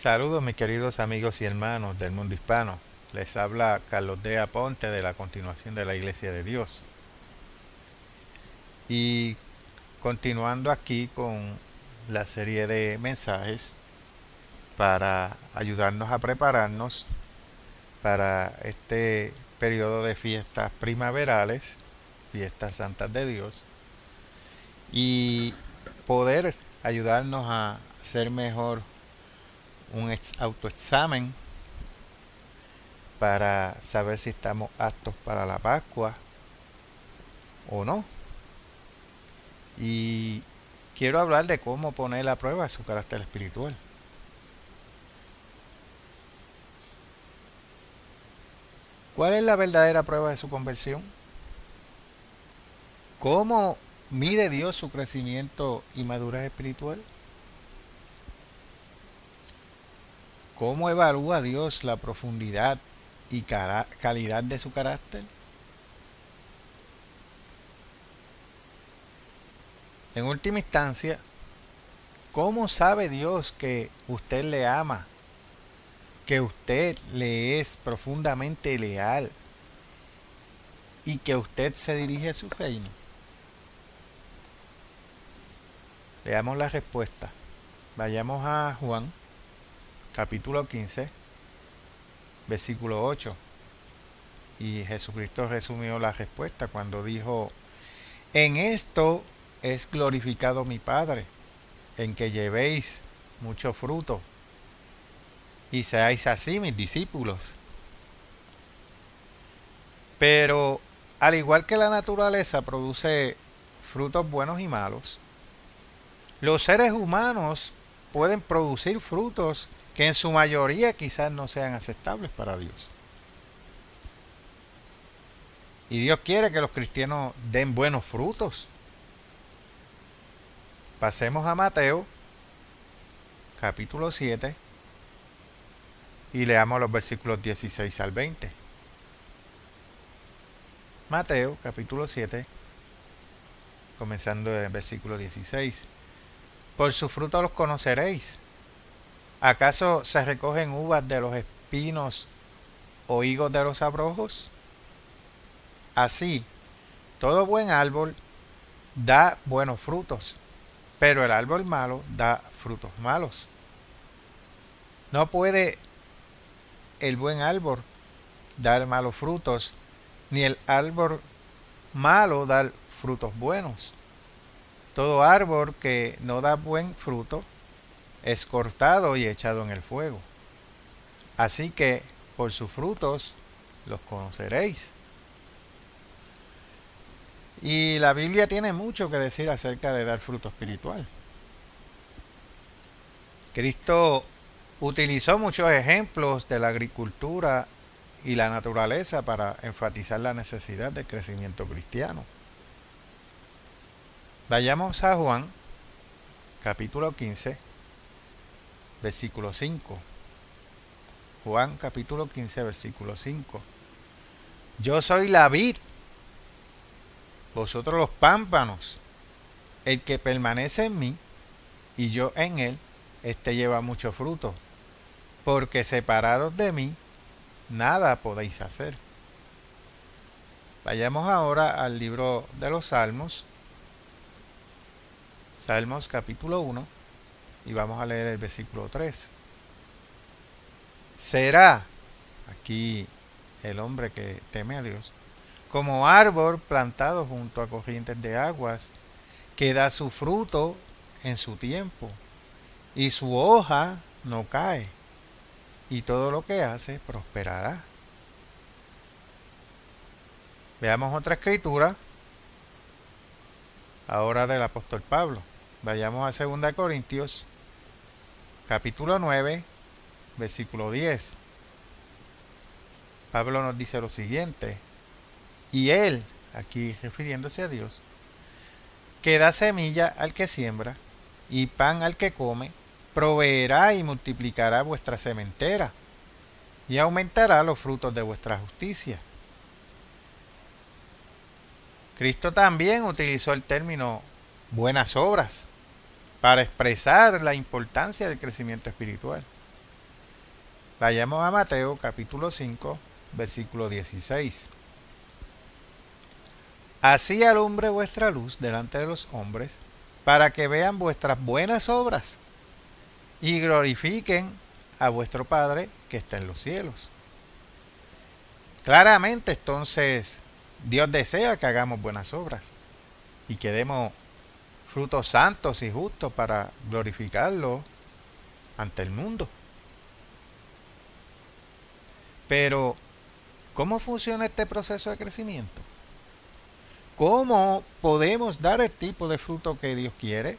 Saludos mis queridos amigos y hermanos del mundo hispano. Les habla Carlos D. Aponte de la continuación de la Iglesia de Dios. Y continuando aquí con la serie de mensajes para ayudarnos a prepararnos para este periodo de fiestas primaverales, fiestas santas de Dios, y poder ayudarnos a hacer mejor un autoexamen para saber si estamos aptos para la Pascua o no. Y quiero hablar de cómo poner a prueba su carácter espiritual. ¿Cuál es la verdadera prueba de su conversión? ¿Cómo mide Dios su crecimiento y madurez espiritual? ¿Cómo evalúa Dios la profundidad y calidad de su carácter? En última instancia, ¿cómo sabe Dios que usted le ama, que usted le es profundamente leal y que usted se dirige a su reino? Veamos la respuesta. Vayamos a Juan, capítulo 15, versículo 8. Y Jesucristo resumió la respuesta cuando dijo: en esto es glorificado mi Padre, en que llevéis mucho fruto y seáis así mis discípulos. Pero al igual que la naturaleza produce frutos buenos y malos, los seres humanos pueden producir frutos que en su mayoría quizás no sean aceptables para Dios. Y Dios quiere que los cristianos den buenos frutos. Pasemos a Mateo, capítulo 7, y leamos los versículos 16 al 20. Mateo, capítulo 7, comenzando en el versículo 16. Por su fruto los conoceréis. ¿Acaso se recogen uvas de los espinos o higos de los abrojos? Así, todo buen árbol da buenos frutos, pero el árbol malo da frutos malos. No puede el buen árbol dar malos frutos, ni el árbol malo dar frutos buenos. Todo árbol que no da buen fruto es cortado y echado en el fuego. Así que por sus frutos los conoceréis. Y la Biblia tiene mucho que decir acerca de dar fruto espiritual. Cristo utilizó muchos ejemplos de la agricultura y la naturaleza para enfatizar la necesidad del crecimiento cristiano. Vayamos a Juan, capítulo 15, versículo 5. Juan, capítulo 15, versículo 5. Yo soy la vid, vosotros los pámpanos. El que permanece en mí y yo en él, éste lleva mucho fruto, porque separados de mí, nada podéis hacer. Vayamos ahora al libro de los Salmos, Salmos capítulo 1, y vamos a leer el versículo 3. Será, aquí el hombre que teme a Dios, como árbol plantado junto a corrientes de aguas, que da su fruto en su tiempo, y su hoja no cae, y todo lo que hace prosperará. Veamos otra escritura, ahora del apóstol Pablo. Vayamos a 2 Corintios, capítulo 9, versículo 10. Pablo nos dice lo siguiente: y él, aquí refiriéndose a Dios, que da semilla al que siembra y pan al que come, proveerá y multiplicará vuestra sementera y aumentará los frutos de vuestra justicia. Cristo también utilizó el término buenas obras para expresar la importancia del crecimiento espiritual. Vayamos a Mateo capítulo 5, versículo 16. Así alumbre vuestra luz delante de los hombres, para que vean vuestras buenas obras y glorifiquen a vuestro Padre que está en los cielos. Claramente, entonces, Dios desea que hagamos buenas obras y que demos frutos santos y justos para glorificarlo ante el mundo. Pero, ¿cómo funciona este proceso de crecimiento? ¿Cómo podemos dar el tipo de fruto que Dios quiere?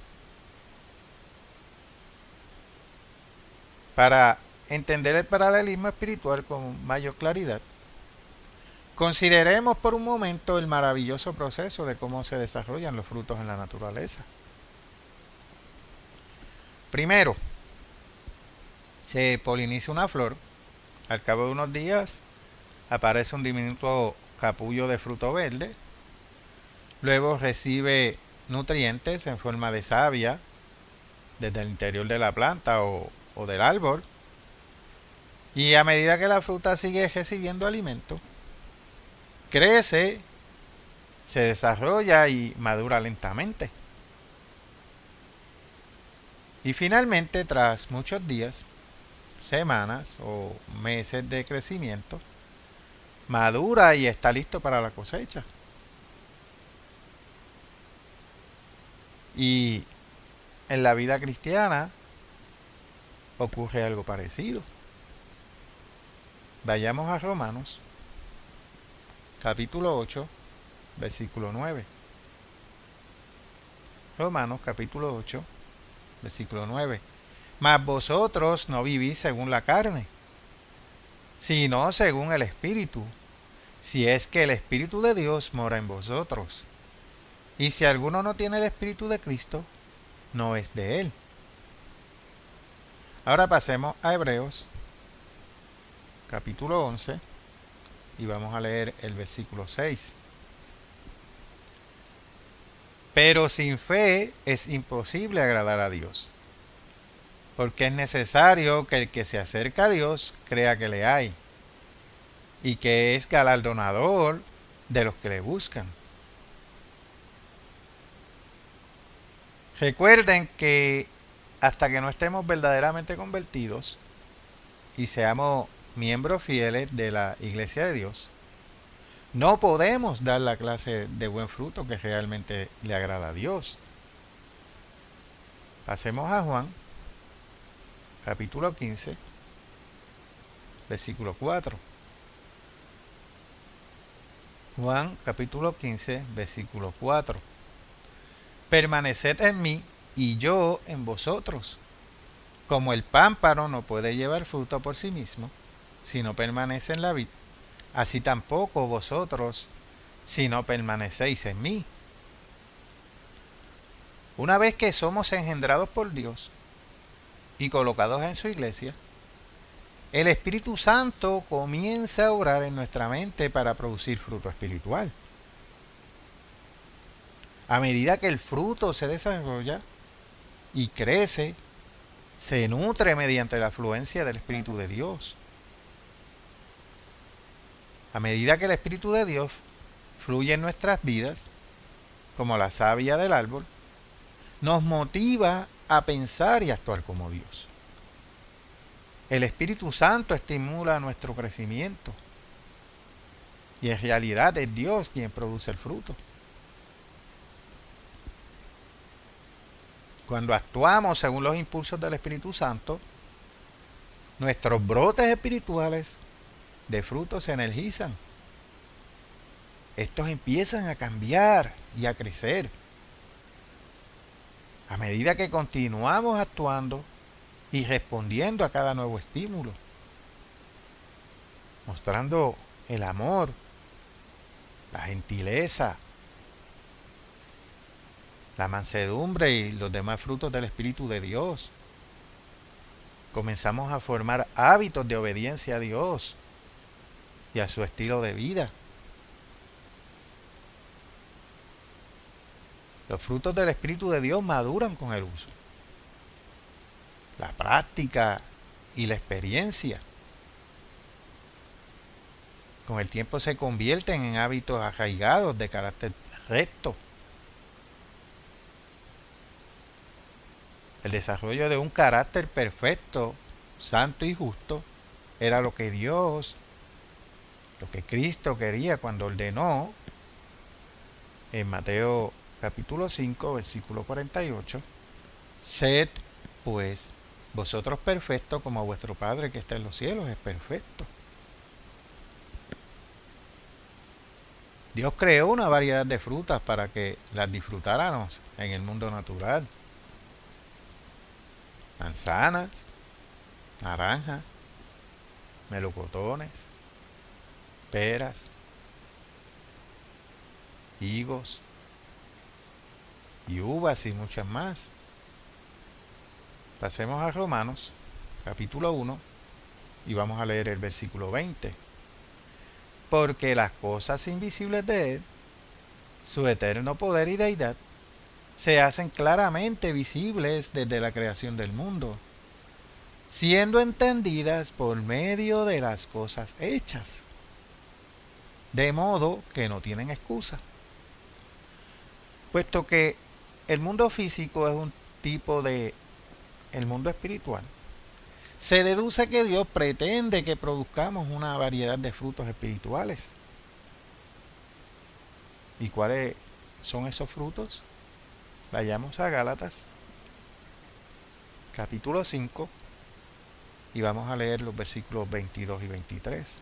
Para entender el paralelismo espiritual con mayor claridad, consideremos por un momento el maravilloso proceso de cómo se desarrollan los frutos en la naturaleza. Primero, se poliniza una flor. Al cabo de unos días aparece un diminuto capullo de fruto verde. Luego recibe nutrientes en forma de savia desde el interior de la planta o del árbol. Y a medida que la fruta sigue recibiendo alimento, crece, se desarrolla y madura lentamente. Y finalmente, tras muchos días, semanas o meses de crecimiento, madura y está listo para la cosecha. Y en la vida cristiana ocurre algo parecido. Vayamos a Romanos, capítulo 8, versículo 9. Romanos, capítulo 8, versículo 9. Mas vosotros no vivís según la carne, sino según el Espíritu, si es que el Espíritu de Dios mora en vosotros. Y si alguno no tiene el Espíritu de Cristo, no es de él. Ahora pasemos a Hebreos, capítulo 11, y vamos a leer el versículo 6. Pero sin fe es imposible agradar a Dios, porque es necesario que el que se acerca a Dios crea que le hay, y que es galardonador de los que le buscan. Recuerden que hasta que no estemos verdaderamente convertidos y seamos miembros fieles de la Iglesia de Dios, no podemos dar la clase de buen fruto que realmente le agrada a Dios. Pasemos a Juan, capítulo 15, versículo 4. Juan, capítulo 15, versículo 4. Permaneced en mí y yo en vosotros. Como el pámpano no puede llevar fruto por sí mismo, si no permanece en la vid, así tampoco vosotros, si no permanecéis en mí. Una vez que somos engendrados por Dios y colocados en su iglesia, el Espíritu Santo comienza a obrar en nuestra mente para producir fruto espiritual. A medida que el fruto se desarrolla y crece, se nutre mediante la afluencia del Espíritu de Dios. A medida que el Espíritu de Dios fluye en nuestras vidas, como la savia del árbol, nos motiva a pensar y actuar como Dios. El Espíritu Santo estimula nuestro crecimiento y en realidad es Dios quien produce el fruto. Cuando actuamos según los impulsos del Espíritu Santo, nuestros brotes espirituales de fruto se energizan. Estos empiezan a cambiar y a crecer. A medida que continuamos actuando y respondiendo a cada nuevo estímulo, mostrando el amor, la gentileza, la mansedumbre y los demás frutos del Espíritu de Dios. Comenzamos a formar hábitos de obediencia a Dios y a su estilo de vida. Los frutos del Espíritu de Dios maduran con el uso, la práctica y la experiencia. Con el tiempo se convierten en hábitos arraigados de carácter recto. El desarrollo de un carácter perfecto, santo y justo era lo que Dios, lo que Cristo quería cuando ordenó en Mateo capítulo 5, versículo 48. Sed, pues, vosotros perfectos como vuestro Padre que está en los cielos es perfecto. Dios creó una variedad de frutas para que las disfrutáramos en el mundo natural. Manzanas, naranjas, melocotones, peras, higos y uvas y muchas más. Pasemos a Romanos, capítulo 1, y vamos a leer el versículo 20. Porque las cosas invisibles de Él, su eterno poder y deidad, se hacen claramente visibles desde la creación del mundo, siendo entendidas por medio de las cosas hechas, de modo que no tienen excusa. Puesto que el mundo físico es un tipo de el mundo espiritual, se deduce que Dios pretende que produzcamos una variedad de frutos espirituales. ¿Y cuáles son esos frutos? Vayamos a Gálatas, capítulo 5, y vamos a leer los versículos 22 y 23.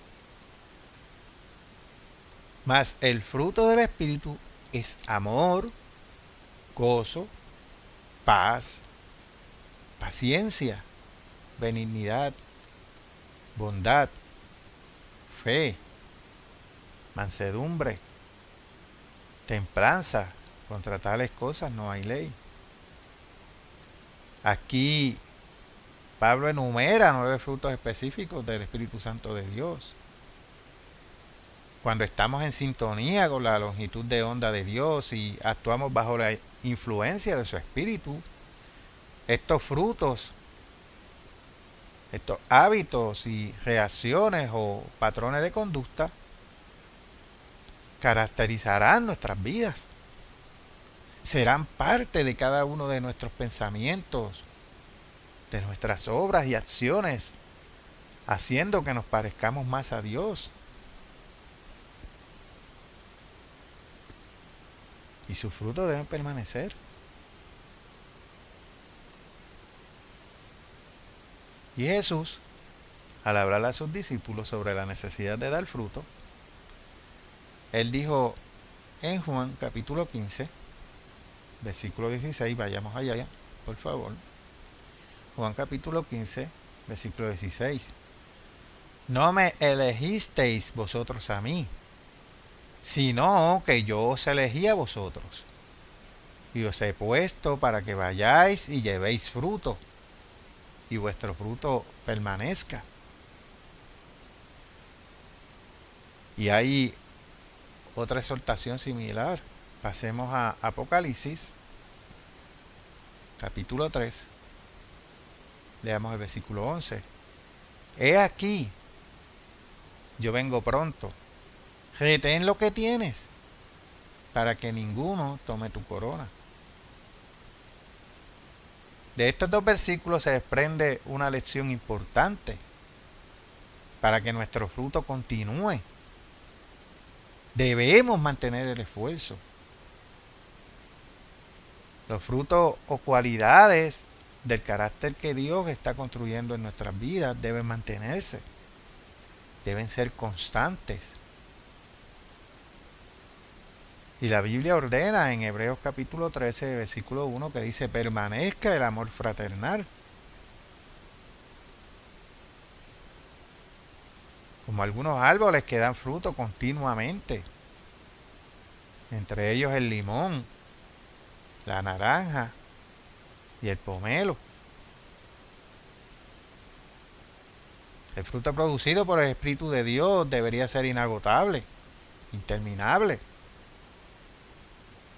Mas el fruto del Espíritu es amor, gozo, paz, paciencia, benignidad, bondad, fe, mansedumbre, templanza. Contra tales cosas no hay ley. Aquí Pablo enumera 9 frutos específicos del Espíritu Santo de Dios. Cuando estamos en sintonía con la longitud de onda de Dios y actuamos bajo la influencia de su Espíritu, estos frutos, estos hábitos y reacciones o patrones de conducta caracterizarán nuestras vidas. Serán parte de cada uno de nuestros pensamientos, de nuestras obras y acciones, haciendo que nos parezcamos más a Dios. Y sus frutos deben permanecer. Y Jesús, al hablarle a sus discípulos sobre la necesidad de dar fruto, Él dijo en Juan capítulo 15, versículo 16, vayamos allá, por favor. Juan capítulo 15, versículo 16. No me elegisteis vosotros a mí, sino que yo os elegí a vosotros, y os he puesto para que vayáis y llevéis fruto, y vuestro fruto permanezca. Y hay otra exhortación similar. Pasemos a Apocalipsis, capítulo 3. Leamos el versículo 11. He aquí, yo vengo pronto. Retén lo que tienes, para que ninguno tome tu corona. De estos dos versículos se desprende una lección importante para que nuestro fruto continúe. Debemos mantener el esfuerzo. Los frutos o cualidades del carácter que Dios está construyendo en nuestras vidas deben mantenerse, deben ser constantes. Y la Biblia ordena en Hebreos capítulo 13, versículo 1, que dice, permanezca el amor fraternal. Como algunos árboles que dan fruto continuamente, entre ellos el limón, la naranja y el pomelo. El fruto producido por el Espíritu de Dios debería ser inagotable, interminable,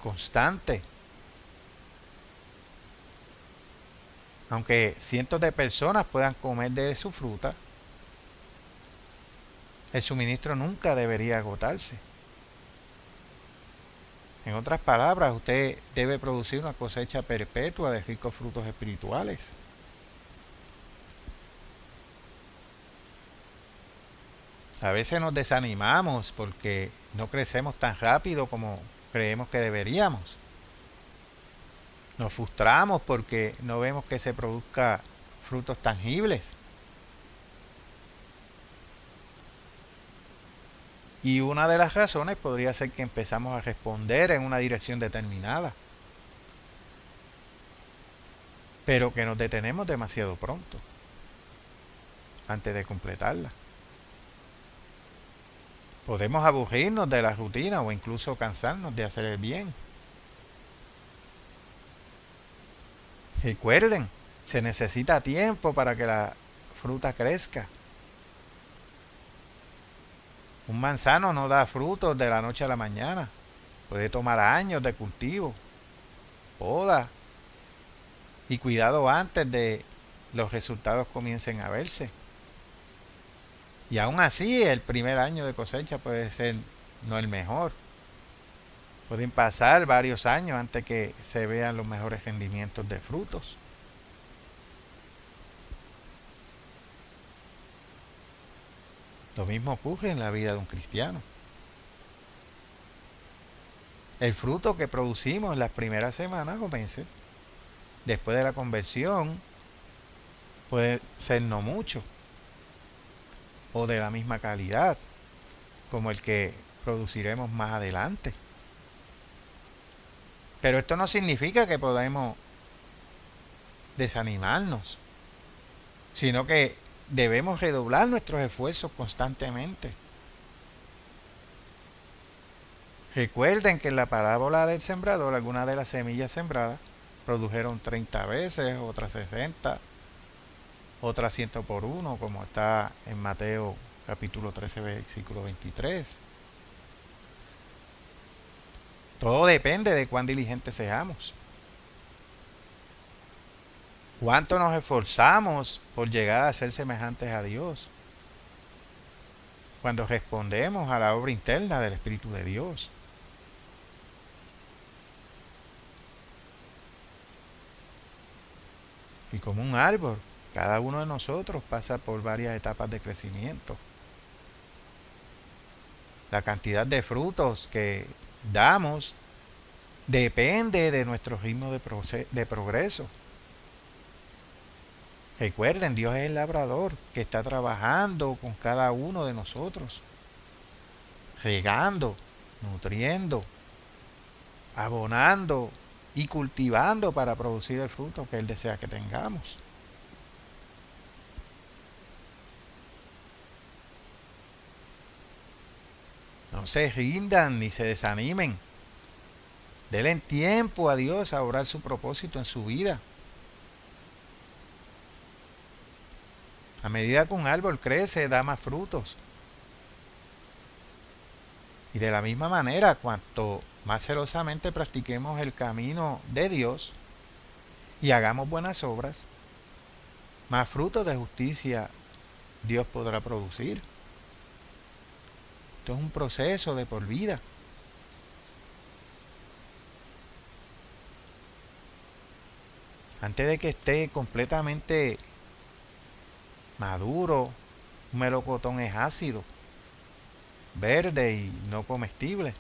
constante. Aunque cientos de personas puedan comer de su fruta, El suministro nunca debería agotarse. En otras palabras, usted debe producir una cosecha perpetua de ricos frutos espirituales. A veces nos desanimamos porque no crecemos tan rápido como creemos que deberíamos. Nos frustramos porque no vemos que se produzca frutos tangibles. Y una de las razones podría ser que empezamos a responder en una dirección determinada, pero que nos detenemos demasiado pronto antes de completarla. Podemos aburrirnos de la rutina o incluso cansarnos de hacer el bien. Recuerden, se necesita tiempo para que la fruta crezca. Un manzano no da frutos de la noche a la mañana. Puede tomar años de cultivo, poda y cuidado antes de los resultados comiencen a verse. Y aún así, el primer año de cosecha puede ser no el mejor. Pueden pasar varios años antes que se vean los mejores rendimientos de frutos. Lo mismo ocurre en la vida de un cristiano. El fruto que producimos en las primeras semanas o meses, después de la conversión, puede ser no mucho o de la misma calidad como el que produciremos más adelante. Pero esto no significa que podamos desanimarnos, sino que debemos redoblar nuestros esfuerzos constantemente. Recuerden que en la parábola del sembrador, algunas de las semillas sembradas produjeron 30 veces, otras 60, otras 100 por uno, como está en Mateo capítulo 13, versículo 23. Todo depende de cuán diligentes seamos. ¿Cuánto nos esforzamos por llegar a ser semejantes a Dios? Cuando respondemos a la obra interna del Espíritu de Dios. Y como un árbol, cada uno de nosotros pasa por varias etapas de crecimiento. La cantidad de frutos que damos depende de nuestro ritmo de progreso. Recuerden, Dios es el labrador que está trabajando con cada uno de nosotros, regando, nutriendo, abonando y cultivando para producir el fruto que Él desea que tengamos. No se rindan ni se desanimen. Denle tiempo a Dios a obrar su propósito en su vida. A medida que un árbol crece, da más frutos. Y de la misma manera, cuanto más celosamente practiquemos el camino de Dios y hagamos buenas obras, más frutos de justicia Dios podrá producir. Esto es un proceso de por vida. Antes de que esté completamente maduro, un melocotón es ácido, verde y no comestible.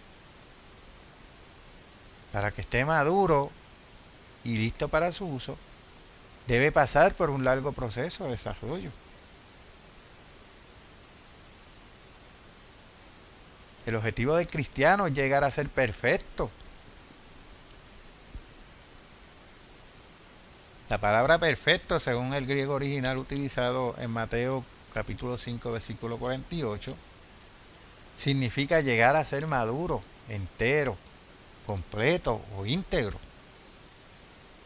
Para que esté maduro y listo para su uso, debe pasar por un largo proceso de desarrollo. El objetivo del cristiano es llegar a ser perfecto. La palabra perfecto, según el griego original utilizado en Mateo capítulo 5, versículo 48, significa llegar a ser maduro, entero, completo o íntegro,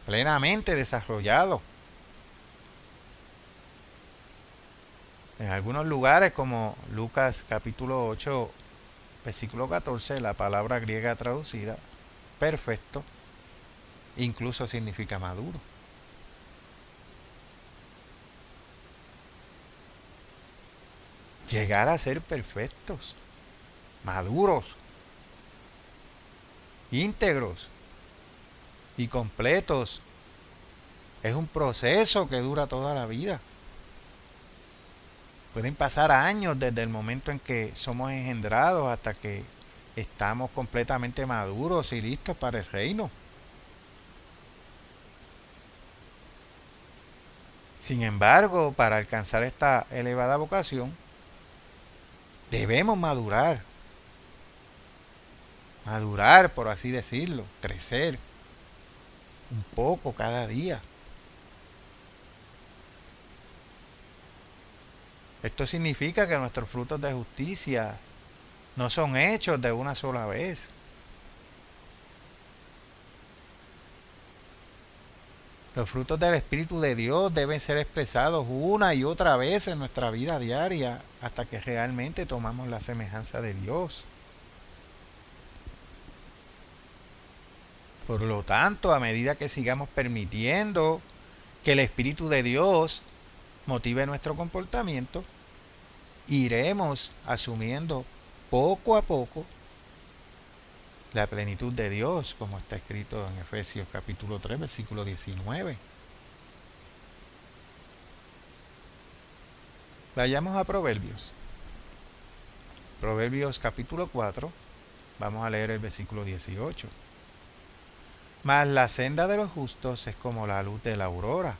plenamente desarrollado. En algunos lugares como Lucas capítulo 8, versículo 14, la palabra griega traducida, perfecto, incluso significa maduro. llegar a ser perfectos, maduros, íntegros y completos. Es un proceso que dura toda la vida. Pueden pasar años desde el momento en que somos engendrados hasta que estamos completamente maduros y listos para el reino. Sin embargo, para alcanzar esta elevada vocación, debemos madurar, por así decirlo, crecer un poco cada día. Esto significa que nuestros frutos de justicia no son hechos de una sola vez. Los frutos del Espíritu de Dios deben ser expresados una y otra vez en nuestra vida diaria hasta que realmente tomamos la semejanza de Dios. Por lo tanto, a medida que sigamos permitiendo que el Espíritu de Dios motive nuestro comportamiento, iremos asumiendo poco a poco la plenitud de Dios, como está escrito en Efesios capítulo 3, versículo 19. Vayamos a Proverbios. Proverbios capítulo 4, vamos a leer el versículo 18. Mas la senda de los justos es como la luz de la aurora,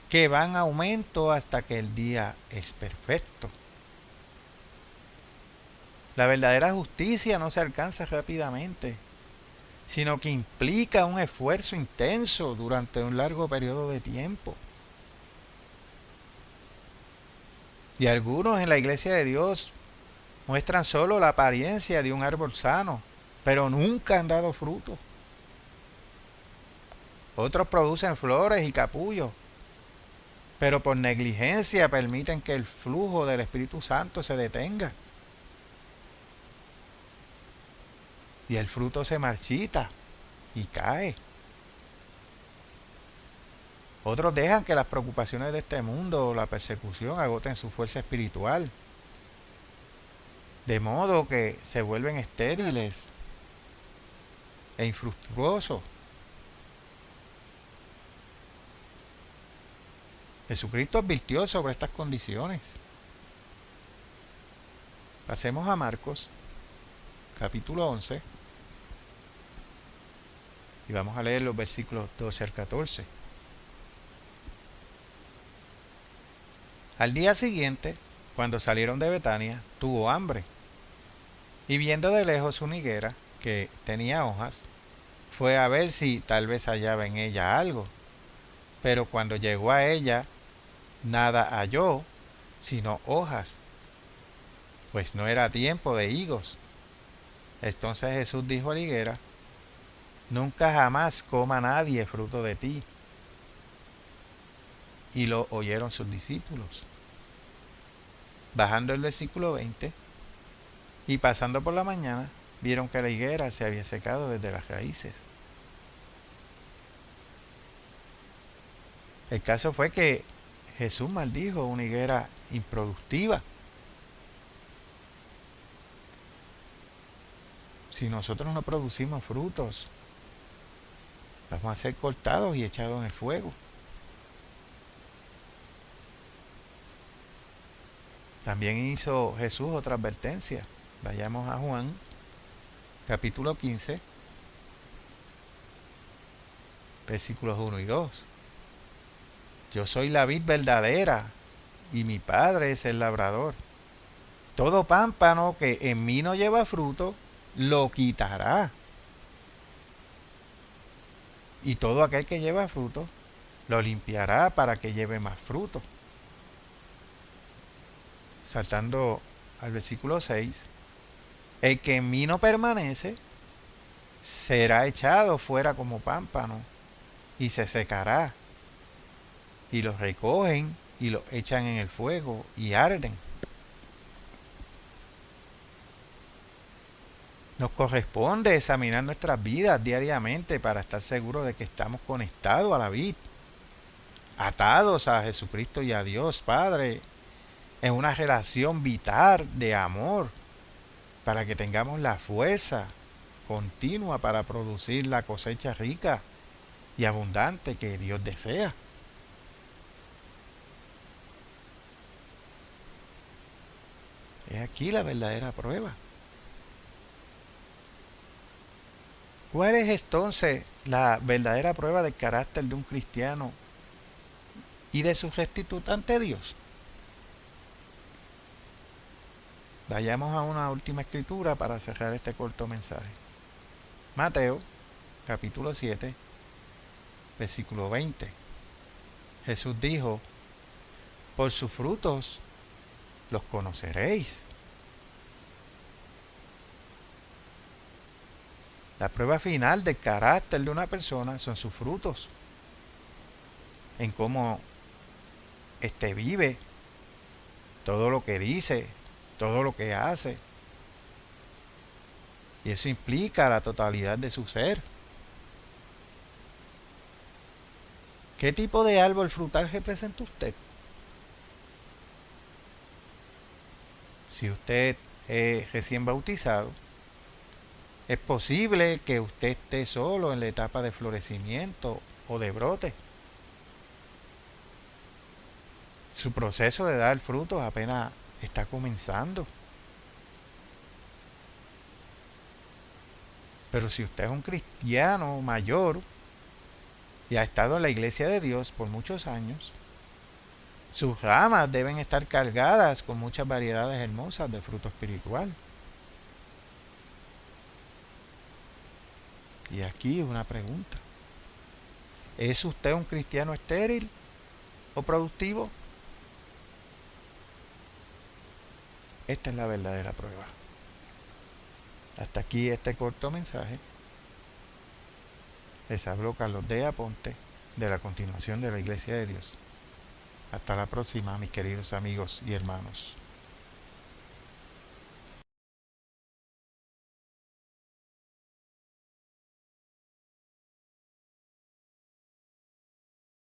que va en aumento hasta que el día es perfecto. La verdadera justicia no se alcanza rápidamente, sino que implica un esfuerzo intenso durante un largo periodo de tiempo. Y algunos en la iglesia de Dios muestran solo la apariencia de un árbol sano, pero nunca han dado fruto. Otros producen flores y capullos, pero por negligencia permiten que el flujo del Espíritu Santo se detenga. Y el fruto se marchita y cae. Otros dejan que las preocupaciones de este mundo o la persecución agoten su fuerza espiritual, de modo que se vuelven estériles e infructuosos. Jesucristo advirtió sobre estas condiciones. Pasemos a Marcos, capítulo 11, y vamos a leer los versículos 12 al 14. Al día siguiente, cuando salieron de Betania, tuvo hambre, y viendo de lejos una higuera que tenía hojas, fue a ver si tal vez hallaba en ella algo. Pero cuando llegó a ella, nada halló, sino hojas, pues no era tiempo de higos. Entonces Jesús dijo a la higuera: nunca jamás coma nadie fruto de ti. Y lo oyeron sus discípulos. Bajando el versículo 20, y pasando por la mañana, vieron que la higuera se había secado desde las raíces. El caso fue que Jesús maldijo una higuera improductiva. Si nosotros no producimos frutos, vamos a ser cortados y echados en el fuego. También hizo Jesús otra advertencia. Vayamos a Juan, capítulo 15, versículos 1 y 2. Yo soy la vid verdadera y mi Padre es el labrador. Todo pámpano que en mí no lleva fruto, lo quitará. Y todo aquel que lleva fruto, lo limpiará para que lleve más fruto. Saltando al versículo 6. El que en mí no permanece, será echado fuera como pámpano y se secará. Y los recogen y los echan en el fuego y arden. Nos corresponde examinar nuestras vidas diariamente para estar seguros de que estamos conectados a la vid, atados a Jesucristo y a Dios Padre, Es una relación vital de amor para que tengamos la fuerza continua para producir la cosecha rica y abundante que Dios desea. Es aquí la verdadera prueba. ¿Cuál es entonces la verdadera prueba del carácter de un cristiano y de su rectitud ante Dios? Vayamos a una última escritura para cerrar este corto mensaje. Mateo, capítulo 7, versículo 20. Jesús dijo, por sus frutos los conoceréis. La prueba final del carácter de una persona son sus frutos, en cómo vive, todo lo que dice, todo lo que hace. Y eso implica la totalidad de su ser. ¿Qué tipo de árbol frutal representa usted? Si usted es recién bautizado, es posible que usted esté solo en la etapa de florecimiento o de brote. Su proceso de dar frutos apenas está comenzando. Pero si usted es un cristiano mayor y ha estado en la iglesia de Dios por muchos años, sus ramas deben estar cargadas con muchas variedades hermosas de fruto espiritual. Y aquí una pregunta. ¿Es usted un cristiano estéril o productivo? Esta es la verdadera prueba. Hasta aquí este corto mensaje. Les habló Carlos D. Aponte de la continuación de la Iglesia de Dios. Hasta la próxima, mis queridos amigos y hermanos.